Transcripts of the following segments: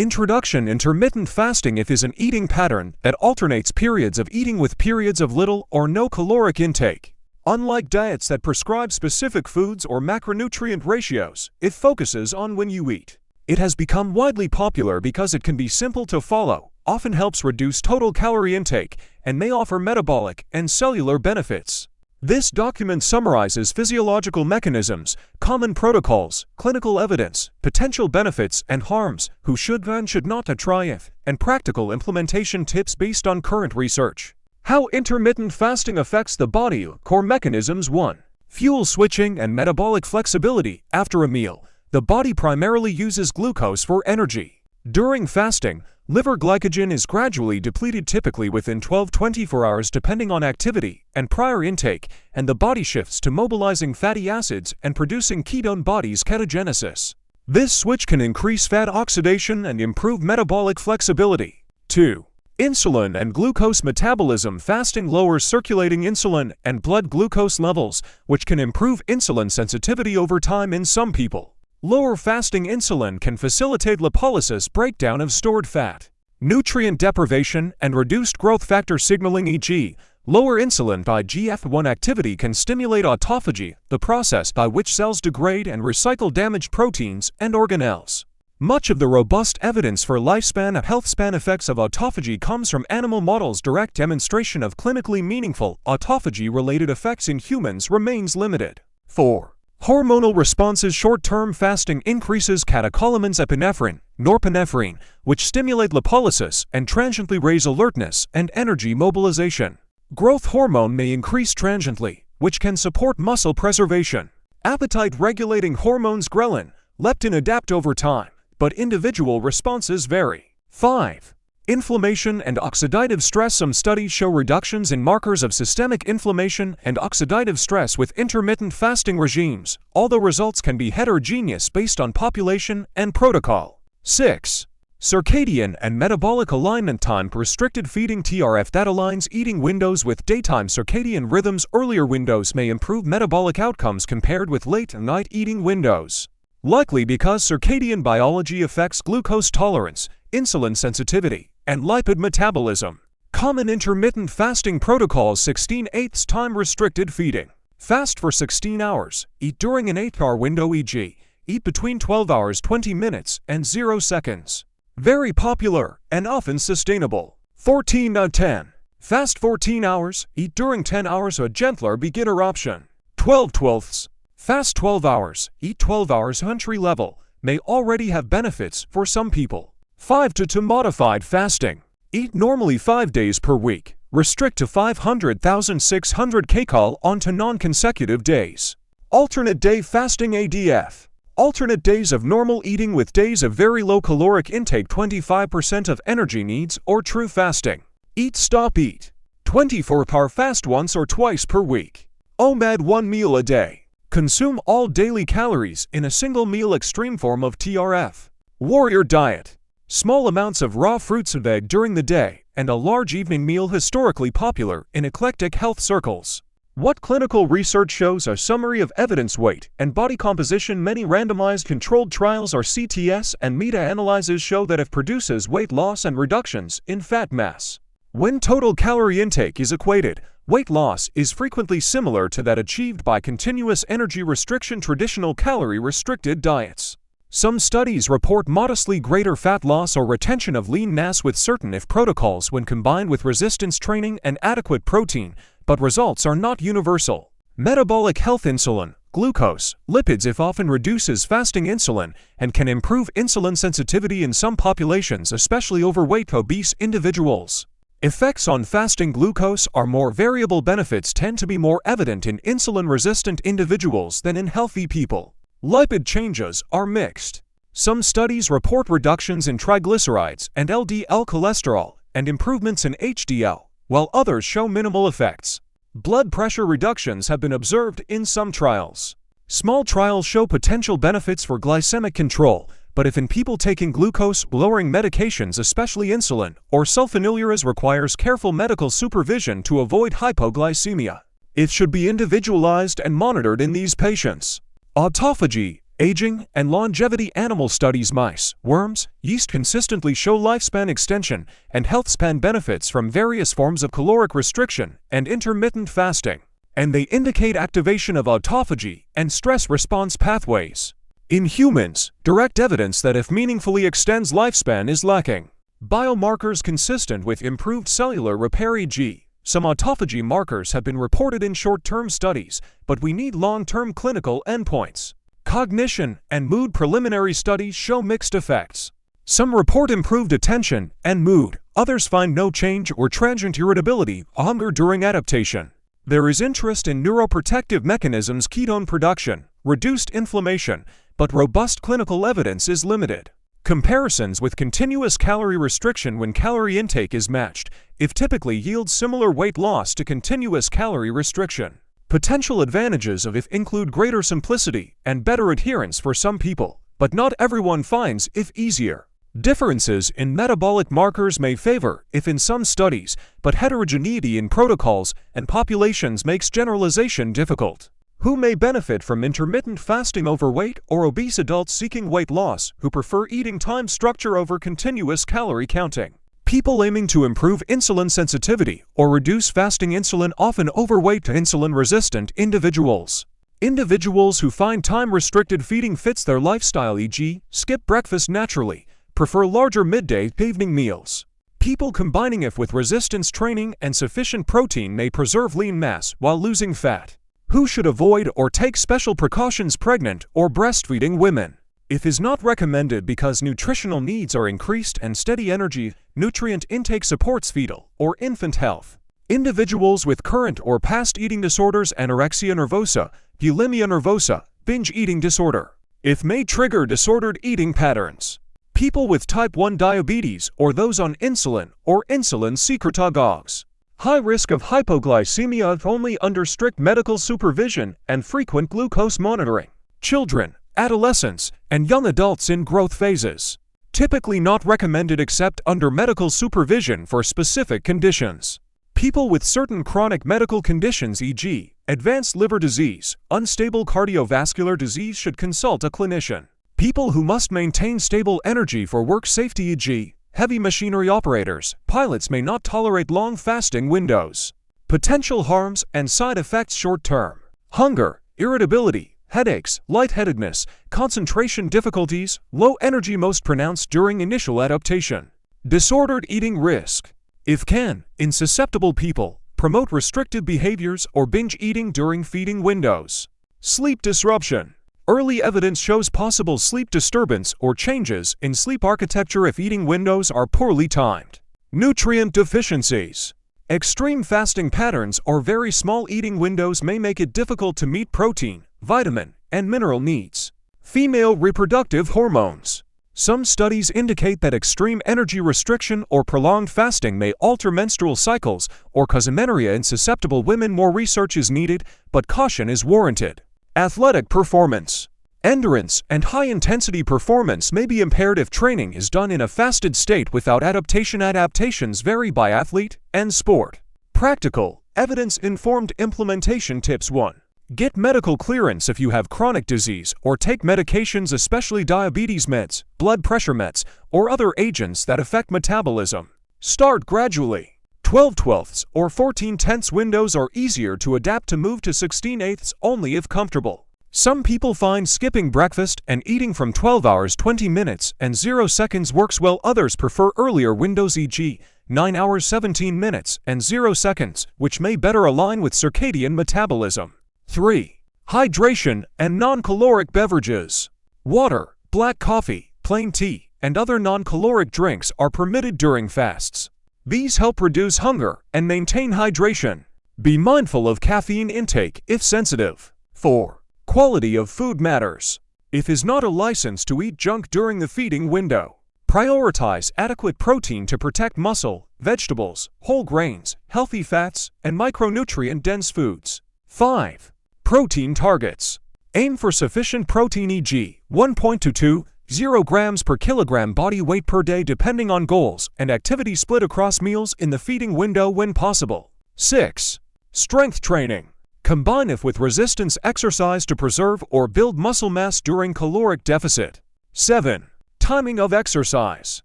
Introduction: intermittent fasting is an eating pattern that alternates periods of eating with periods of little or no caloric intake. Unlike diets that prescribe specific foods or macronutrient ratios, it focuses on when you eat. It has become widely popular because it can be simple to follow, often helps reduce total calorie intake, and may offer metabolic and cellular benefits. This document summarizes physiological mechanisms, common protocols, clinical evidence, potential benefits and harms, who should and should not try it, and practical implementation tips based on current research. How intermittent fasting affects the body. Core mechanisms. 1. Fuel switching and metabolic flexibility. After a meal, the body primarily uses glucose for energy. During fasting, liver glycogen is gradually depleted, typically within 12-24 hours depending on activity and prior intake, and the body shifts to mobilizing fatty acids and producing ketone bodies, ketogenesis. This switch can increase fat oxidation and improve metabolic flexibility. 2. Insulin and glucose metabolism. Fasting lowers circulating insulin and blood glucose levels, which can improve insulin sensitivity over time in some people. Lower fasting insulin can facilitate lipolysis, breakdown of stored fat. Nutrient deprivation and reduced growth factor signaling, e.g., lower insulin by GF1 activity can stimulate autophagy, the process by which cells degrade and recycle damaged proteins and organelles. Much of the robust evidence for lifespan and healthspan effects of autophagy comes from animal models. Direct demonstration of clinically meaningful autophagy-related effects in humans remains limited. 4. Hormonal responses. Short-term fasting increases catecholamines, epinephrine, norepinephrine, which stimulate lipolysis and transiently raise alertness and energy mobilization. Growth hormone may increase transiently, which can support muscle preservation. Appetite-regulating hormones ghrelin, leptin adapt over time, but individual responses vary. 5. Inflammation and oxidative stress. Some studies show reductions in markers of systemic inflammation and oxidative stress with intermittent fasting regimes, although results can be heterogeneous based on population and protocol. 6. Circadian and metabolic alignment. Time restricted feeding TRF that aligns eating windows with daytime circadian rhythms. Earlier windows may improve metabolic outcomes compared with late night eating windows, likely because circadian biology affects glucose tolerance, insulin sensitivity, and lipid metabolism. Common intermittent fasting protocols. 16/8 time restricted feeding. Fast for 16 hours. Eat during an 8-hour window, e.g., eat between 12 hours 20 minutes and 0 seconds. Very popular and often sustainable. 14/10. Fast 14 hours. Eat during 10 hours. A gentler beginner option. 12/12. Fast 12 hours. Eat 12 hours. Entry level may already have benefits for some people. 5-2 modified fasting. Eat normally 5 days per week. Restrict to 500,600 kcal onto non-consecutive days. Alternate day fasting, ADF. Alternate days of normal eating with days of very low caloric intake. 25% of energy needs or true fasting. Eat stop eat. 24-hour fast once or twice per week. OMAD 1 meal a day. Consume all daily calories in a single meal. Extreme form of TRF. Warrior diet. Small amounts of raw fruits and veg during the day, and a large evening meal. Historically popular in eclectic health circles. What clinical research shows? A summary of evidence. Weight and body composition. Many randomized controlled trials or CTS and meta-analyses show that it produces weight loss and reductions in fat mass. When total calorie intake is equated, weight loss is frequently similar to that achieved by continuous energy restriction. Traditional calorie-restricted diets. Some studies report modestly greater fat loss or retention of lean mass with certain if protocols when combined with resistance training and adequate protein, but results are not universal. Metabolic health. Insulin, glucose, lipids if often reduces fasting insulin and can improve insulin sensitivity in some populations, especially overweight obese individuals. Effects on fasting. Glucose are more variable. Benefits tend to be more evident in insulin-resistant individuals than in healthy people. Lipid changes are mixed. Some studies report reductions in triglycerides and LDL cholesterol and improvements in HDL, while others show minimal effects. Blood pressure reductions have been observed in some trials. Small trials show potential benefits for glycemic control, but if in people taking glucose-lowering medications, especially insulin or sulfonylureas, requires careful medical supervision to avoid hypoglycemia. It should be individualized and monitored in these patients. Autophagy Aging and longevity animal studies mice, worms, yeast consistently show lifespan extension and health span benefits from various forms of caloric restriction and intermittent fasting, and they indicate activation of autophagy and stress response pathways. In humans, direct evidence that if meaningfully extends lifespan is lacking. Biomarkers consistent with improved cellular repair e.g. some autophagy markers have been reported in short-term studies, but we need long-term clinical endpoints. Cognition and mood preliminary studies show mixed effects. Some report improved attention and mood, others find no change or transient irritability, hunger during adaptation. There is interest in neuroprotective mechanisms, ketone production, reduced inflammation, but robust clinical evidence is limited. Comparisons with continuous calorie restriction when calorie intake is matched, if typically yields similar weight loss to continuous calorie restriction. Potential advantages of if include greater simplicity and better adherence for some people, but not everyone finds if easier. Differences in metabolic markers may favor if in some studies, but heterogeneity in protocols and populations makes generalization difficult. Who may benefit from intermittent fasting? Overweight or obese adults seeking weight loss who prefer eating time structure over continuous calorie counting. People aiming to improve insulin sensitivity or reduce fasting insulin, often overweight to insulin-resistant individuals. Individuals who find time-restricted feeding fits their lifestyle, e.g., skip breakfast naturally, prefer larger midday evening meals. People combining if with resistance training and sufficient protein may preserve lean mass while losing fat. Who should avoid or take special precautions? Pregnant or breastfeeding women. If is not recommended because nutritional needs are increased and steady energy, nutrient intake supports fetal or infant health. Individuals with current or past eating disorders, anorexia nervosa, bulimia nervosa, binge eating disorder. If may trigger disordered eating patterns. People with type 1 diabetes or those on insulin or insulin secretagogues. High risk of hypoglycemia if only under strict medical supervision and frequent glucose monitoring. Children, adolescents, and young adults in growth phases. Typically not recommended except under medical supervision for specific conditions. People with certain chronic medical conditions, e.g., advanced liver disease, unstable cardiovascular disease, should consult a clinician. People who must maintain stable energy for work safety, e.g., heavy machinery operators, pilots may not tolerate long fasting windows. Potential harms and side effects short-term. Hunger, irritability, headaches, lightheadedness, concentration difficulties, low energy most pronounced during initial adaptation. Disordered eating risk. If can, in susceptible people, promote restrictive behaviors or binge eating during feeding windows. Sleep disruption. Early evidence shows possible sleep disturbance or changes in sleep architecture if eating windows are poorly timed. Nutrient deficiencies. Extreme fasting patterns or very small eating windows may make it difficult to meet protein, vitamin, and mineral needs. Female reproductive hormones. Some studies indicate that extreme energy restriction or prolonged fasting may alter menstrual cycles or cause amenorrhea in susceptible women. More research is needed, but caution is warranted. Athletic performance. Endurance and high-intensity performance may be impaired if training is done in a fasted state without adaptation. Adaptations vary by athlete and sport. Practical, evidence-informed implementation tips. 1. Get medical clearance if you have chronic disease or take medications, especially diabetes meds, blood pressure meds, or other agents that affect metabolism. Start gradually. 12/12 or 14/10 windows are easier to adapt to. Move to 16/8 only if comfortable. Some people find skipping breakfast and eating from 12 hours 20 minutes and 0 seconds works well. Others prefer earlier windows, e.g., 9 hours 17 minutes and 0 seconds, which may better align with circadian metabolism. 3. Hydration and non-caloric beverages. Water, black coffee, plain tea, and other non-caloric drinks are permitted during fasts. These help reduce hunger and maintain hydration. Be mindful of caffeine intake if sensitive. 4. Quality of food matters. If is not a license to eat junk during the feeding window. Prioritize adequate protein to protect muscle, vegetables, whole grains, healthy fats, and micronutrient-dense foods. 5. Protein targets. Aim for sufficient protein, e.g., 1.22 0 grams per kilogram body weight per day depending on goals and activity. Split across meals in the feeding window when possible. 6. Strength training. Combine it with resistance exercise to preserve or build muscle mass during caloric deficit. 7. Timing of exercise.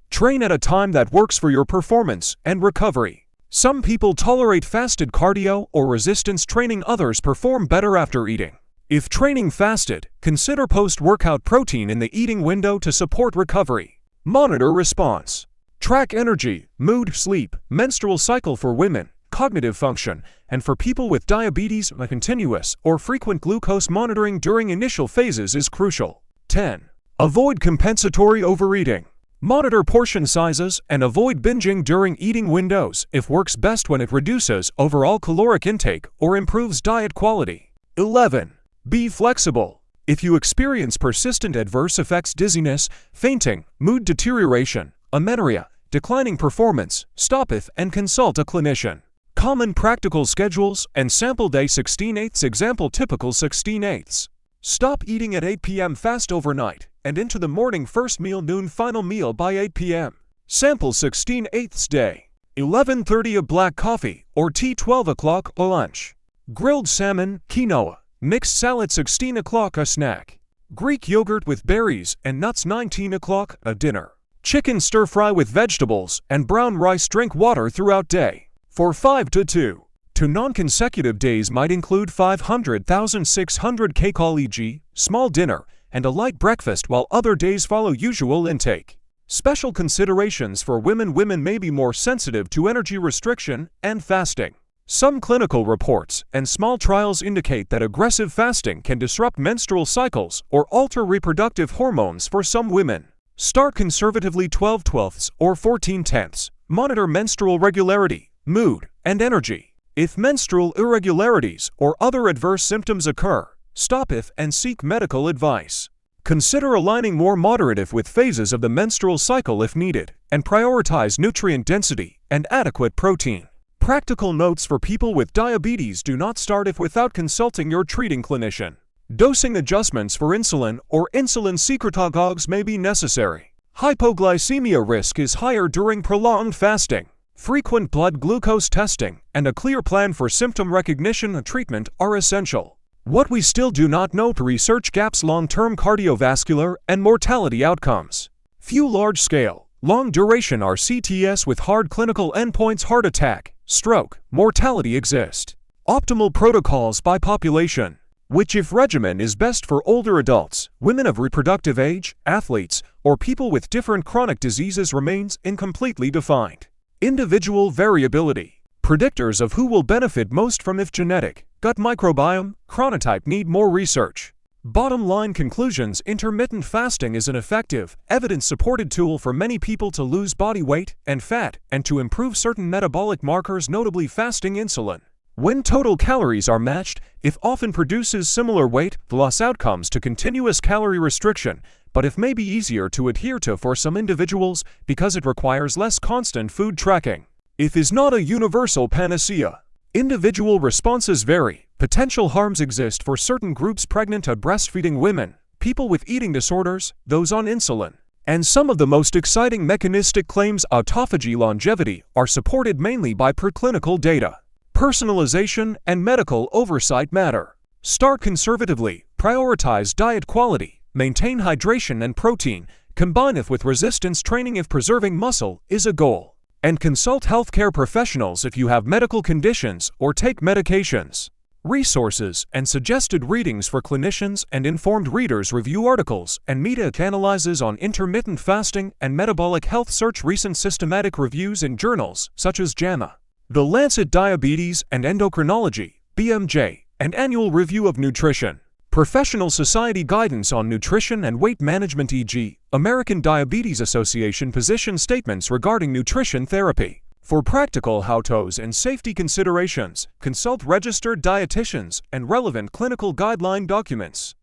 Train at a time that works for your performance and recovery. Some people tolerate fasted cardio or resistance training, others perform better after eating. If training fasted, consider post-workout protein in the eating window to support recovery. Monitor response. Track energy, mood, sleep, menstrual cycle for women, cognitive function, and for people with diabetes, a continuous or frequent glucose monitoring during initial phases is crucial. 10. Avoid compensatory overeating. Monitor portion sizes and avoid binging during eating windows. It works best when it reduces overall caloric intake or improves diet quality. 11. Be flexible. If you experience persistent adverse effects, dizziness, fainting, mood deterioration, amenorrhea, declining performance, stop it and consult a clinician. Common practical schedules and sample day 16/8 example typical 16/8. Stop eating at 8 p.m. fast overnight and into the morning, first meal noon, final meal by 8 p.m. Sample 16/8 day. 11:30 a black coffee or tea, 12 o'clock a lunch. Grilled salmon, quinoa, mixed salad 16 o'clock a snack. Greek yogurt with berries and nuts 19 o'clock a dinner. Chicken stir fry with vegetables and brown rice, drink water throughout day. For 5 to 2. Two non-consecutive days might include 500,600 kcal, small dinner, and a light breakfast, while other days follow usual intake. Special considerations for women. Women may be more sensitive to energy restriction and fasting. Some clinical reports and small trials indicate that aggressive fasting can disrupt menstrual cycles or alter reproductive hormones for some women. Start conservatively 12/12 or 14/10. Monitor menstrual regularity, mood, and energy. If menstrual irregularities or other adverse symptoms occur, stop it and seek medical advice. Consider aligning more moderate with phases of the menstrual cycle if needed, and prioritize nutrient density and adequate protein. Practical notes for people with diabetes: do not start if without consulting your treating clinician. Dosing adjustments for insulin or insulin secretagogues may be necessary. Hypoglycemia risk is higher during prolonged fasting. Frequent blood glucose testing and a clear plan for symptom recognition and treatment are essential. What we still do not know: to research gaps, long-term cardiovascular and mortality outcomes. Few large-scale, long-duration RCTs with hard clinical endpoints, heart attack, stroke, mortality exist. Optimal protocols by population. Which if regimen is best for older adults, women of reproductive age, athletes, or people with different chronic diseases remains incompletely defined. Individual variability. Predictors of who will benefit most from if genetic, gut microbiome, chronotype need more research. Bottom line conclusions: intermittent fasting is an effective, evidence-supported tool for many people to lose body weight and fat and to improve certain metabolic markers, notably fasting insulin. When total calories are matched, it often produces similar weight loss outcomes to continuous calorie restriction, but it may be easier to adhere to for some individuals because it requires less constant food tracking. It is not a universal panacea. Individual responses vary. Potential harms exist for certain groups: pregnant and breastfeeding women, people with eating disorders, those on insulin. And some of the most exciting mechanistic claims: autophagy, longevity, are supported mainly by preclinical data. Personalization and medical oversight matter. Start conservatively, prioritize diet quality, maintain hydration and protein, combine it with resistance training if preserving muscle is a goal. And consult healthcare professionals if you have medical conditions or take medications. Resources and suggested readings for clinicians and informed readers: review articles and meta-analyses on intermittent fasting and metabolic health. Search recent systematic reviews in journals such as JAMA, The Lancet Diabetes and Endocrinology, BMJ, and Annual Review of Nutrition. Professional Society Guidance on Nutrition and Weight Management, e.g., American Diabetes Association position statements regarding nutrition therapy. For practical how-tos and safety considerations, consult registered dietitians and relevant clinical guideline documents.